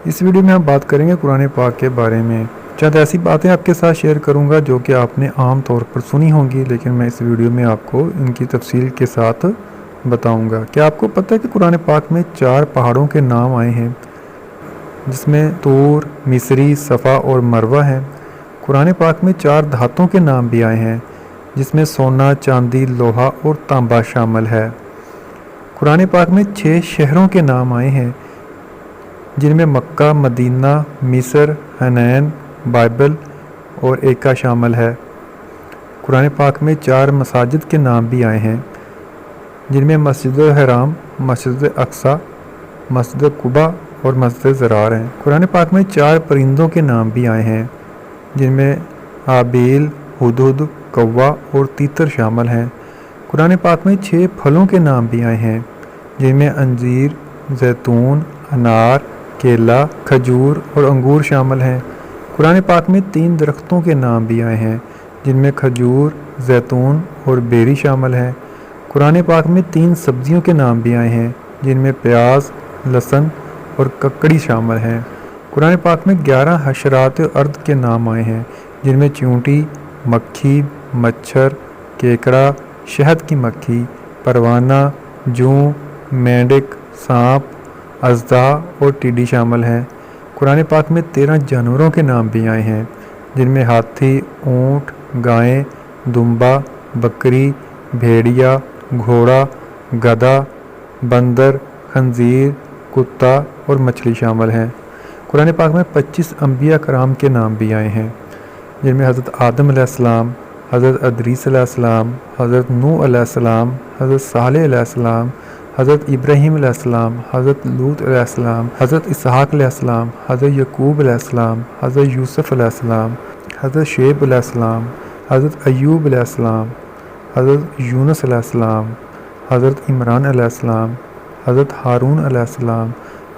اس video میں ہم بات کریں گے قرآن پاک کے بارے میں۔ چند ایسی باتیں آپ کے ساتھ شیئر کروں گا جو کہ آپ نے عام طور پر سنی ہوں گی، لیکن میں اس ویڈیو میں آپ کو ان کی تفصیل کے ساتھ بتاؤں گا۔ کیا آپ کو پتہ ہے کہ قرآن پاک میں 4 پہاڑوں کے نام آئے ہیں، جس میں طور، مصری، صفا اور مروہ ہیں۔ قرآن پاک میں 4 دھاتوں کے نام بھی آئے ہیں، جس میں سونا، چاندی، لوہا اور تانبا شامل ہے۔ قرآن پاک میں 6 شہروں کے نام آئے ہیں، جن میں مکہ، مدینہ، مصر، حنین، بابل اور ایکا شامل ہے۔ قرآن پاک میں 4 مساجد کے نام بھی آئے ہیں، جن میں مسجد الحرام، مسجد اقصی، مسجد قباء اور مسجد ضرار ہیں۔ قرآن پاک میں 4 پرندوں کے نام بھی آئے ہیں، جن میں آبیل، ہدہد، کوا اور تیتر شامل ہیں۔ قرآن پاک میں 6 پھلوں کے نام بھی آئے ہیں، جن میں انجیر، زیتون، انار، کیلا، کھجور اور انگور شامل ہیں۔ قرآن پاک میں 3 درختوں کے نام بھی آئے ہیں، جن میں کھجور، زیتون اور بیری شامل ہیں۔ قرآن پاک میں 3 سبزیوں کے نام بھی آئے ہیں، جن میں پیاز، لہسن اور ککڑی شامل ہیں۔ قرآن پاک میں 11 حشرات ارض کے نام آئے ہیں، جن میں چیونٹی، مکھی، مچھر، کیکڑا، شہد کی مکھی، پروانہ، جوں، مینڈک، سانپ، اژدہا اور ٹڈی شامل ہیں۔ قرآن پاک میں 13 جانوروں کے نام بھی آئے ہیں، جن میں ہاتھی، اونٹ، گائیں، دمبا، بکری، بھیڑیا، گھوڑا، گدھا، بندر، خنزیر، کتا اور مچھلی شامل ہیں۔ قرآن پاک میں 25 انبیاء کرام کے نام بھی آئے ہیں، جن میں حضرت آدم علیہ السلام، حضرت ادریس علیہ السلام، حضرت نوح علیہ السلام، حضرت صالح علیہ السلام، حضرت ابراہیم علیہ السلام، حضرت لوط علیہ السلام، حضرت اسحاق علیہ السلام، حضرت یعقوب علیہ السلام، حضرت یوسف علیہ السلام، حضرت شعیب علیہ السلام، حضرت ایوب علیہ السلام، حضرت یونس علیہ السلام، حضرت عمران علیہ السلام، حضرت ہارون علیہ السلام،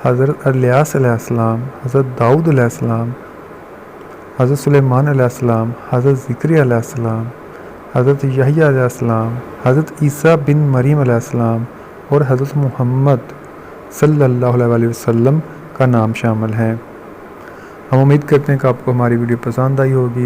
حضرت الیاس علیہ السلام، حضرت داؤد علیہ السلام، حضرت سلیمان علیہ السلام، حضرت زکریا علیہ السلام، حضرت یحییٰ علیہ السلام، حضرت عیسیٰ بن مریم علیہ السلام اور حضرت محمد صلی اللہ علیہ وسلم کا نام شامل ہے۔ ہم امید کرتے ہیں کہ آپ کو ہماری ویڈیو پسند آئی ہوگی۔